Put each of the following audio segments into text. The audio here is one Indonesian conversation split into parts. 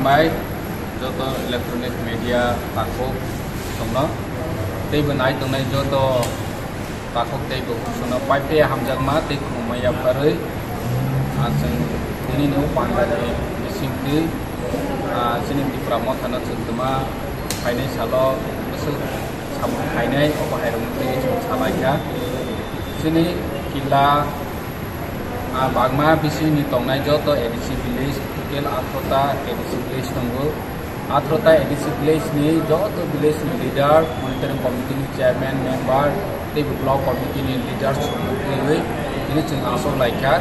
hambai joto electronic media takok songno tei benai tongnai joto takok tei bo sono paipe hamjagma tei khumaya paroi aseng ini nu pandai singti sini Tipra Motha no chutma painai salo musu samu painai obo hairong tei salaika sini kila bagma bisi ni tongnai joto edc village kel atrota edc village tonggo atrota edc village ni joto village ni leader monitoring committee ni chairman member tei block committee ni leader sumui ini chung aso laika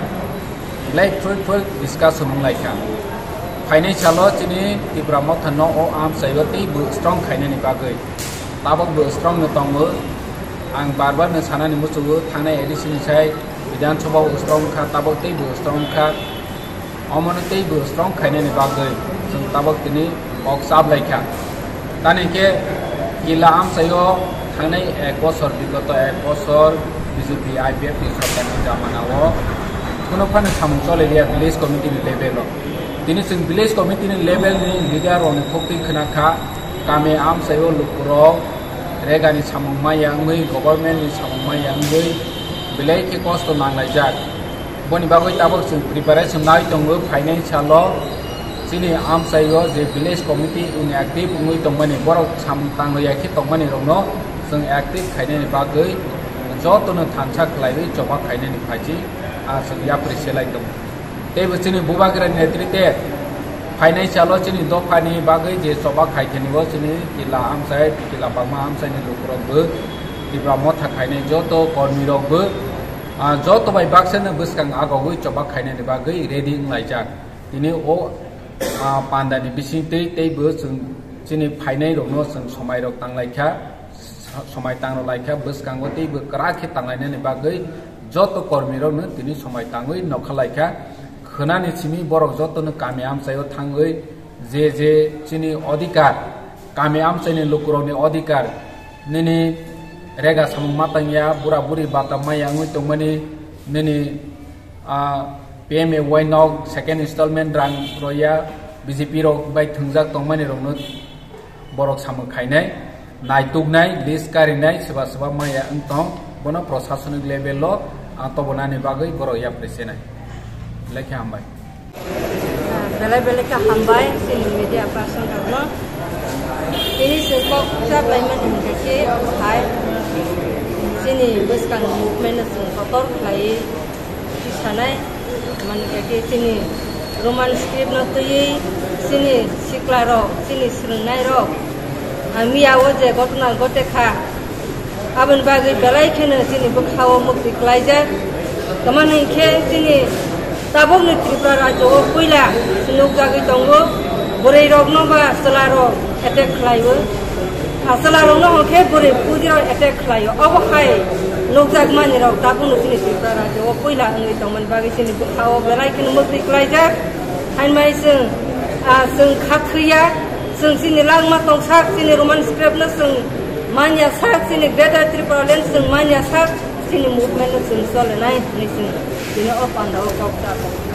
like full discussion laika financial lo chini Tipra Motha no o am sayo tei bu strong khaina ni bagai tabok bu strong no tongo ang barbar no sana ni musu thanai edc ni sai bidan Chobao strong kha tabok tei bu strong kha amon tei bu strong khaina ni bagai chung tabok tini ok sab laika tani ke gila am sayo thanai ek bosor bigoto ek bosor BJP IPF ni sorkan jamanawo kuno pan samung chole dia village committee ni level lo tini sing village committee ni level ni leader on thokti khana kha kame am sayo lukuro rega ni samung maya ngui government ni samung maya ngui bilai ke cost to manglai jak boni bagoi tabok sing preparation nai tongo financial lo sini am sayo je village committee inactive ngui tongmani borok samung tanglo yakhi tongmani rongno sing active khaine ni bagoi joto no thanchak lairi choba khaine ni phaji sing ya preselai dong tei bchini bubagra netritwe financial lo chini dofani bagai je choba khaitheni bo chini kila am sai kila bama am sai ni lukrok bo Tipra Motha khaine joto kormi rok bo joto bai baksen buskang agogoi choba khaine ni bagai ready laijak tini o panda ni bising tei bo chini phainai rok no sing somai rok tanglaikha somai tangro laikha buskang bo tei bo krakhi tanglaina ni bagai joto kormi rok no tini somai tangoi nokhalaikha khonani chini borok joto no kamiam sayo thangoi je chini adhikar kamiam chini lukurok ni adhikar nini rega samung matangya bura buri batamaya ngui tongmani nini PMA wainok second installment rang roya BJP rok bai thungjak tongmani rok no borok samung khainai naituknai list karinai seba maya engtong bono prosasonik level lo tobonani bagai borok ya presenai leke hambai bela hambai sini media person karno ini sengkok sabai man indike hai sini buskang movement sengkotor lai sanai man ke sini roman script no tui sini siklaro sini srungnai ro ami awo je gotna gote kha abon bagai belai khene sini bukhawo mukti klaija kamani khe sini tabok ni Tipra rajo koila sinuk jagi tongo borei rok no ba sala rok attack khlaibo sala rok no ke borei puji rok attack khlaio obo khai nok jag mani rok tabok ni sini Tipra rajo koila ngi tongman bagi sini bukhawo belai kin mukti klaija hain mai sing khathriya sing sini langma tongsak sini roman script na sing Manya sak sini greater Tipra land sing Manya sak sini movement sing solenai ni sini of anda of